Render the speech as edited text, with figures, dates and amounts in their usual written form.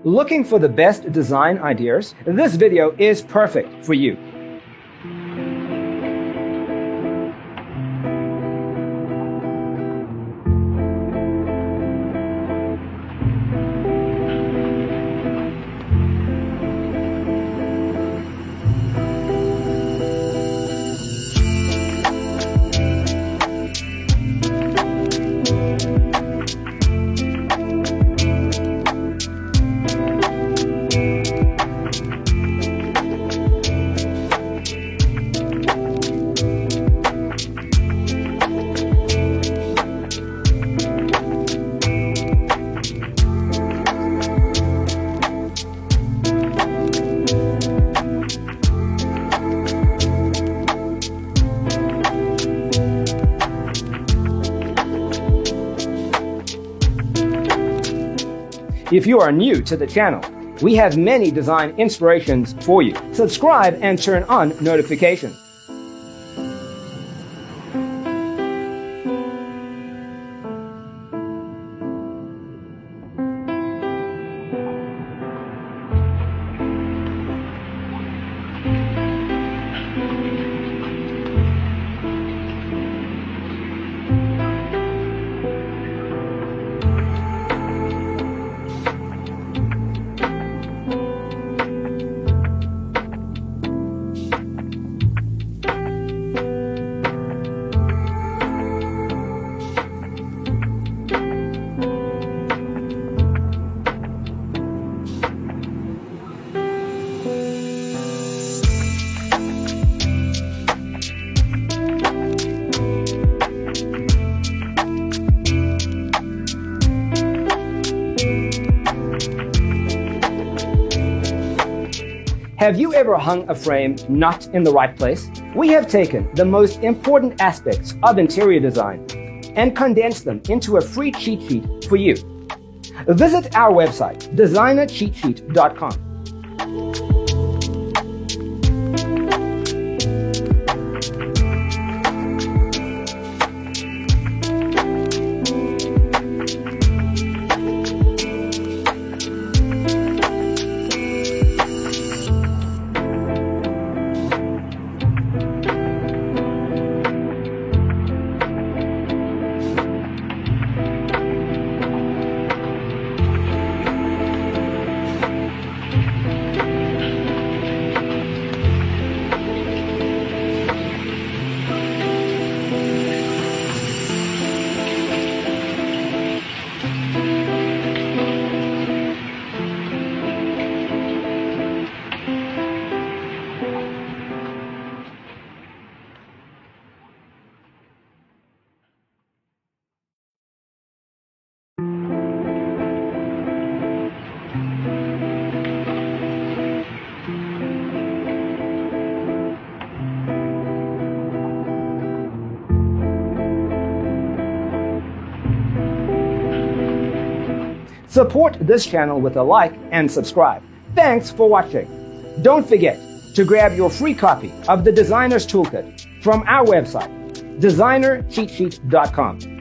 Looking for the best design ideas? This video is perfect for you. If you are new to the channel, we have many design inspirations for you. Subscribe and turn on notifications. Have you ever hung a frame not in the right place? We have taken the most important aspects of interior design and condensed them into a free cheat sheet for you. Visit our website, designercheatsheet.com. Support this channel with a like and subscribe. Thanks for watching. Don't forget to grab your free copy of the Designer's Toolkit from our website, designercheatsheet.com.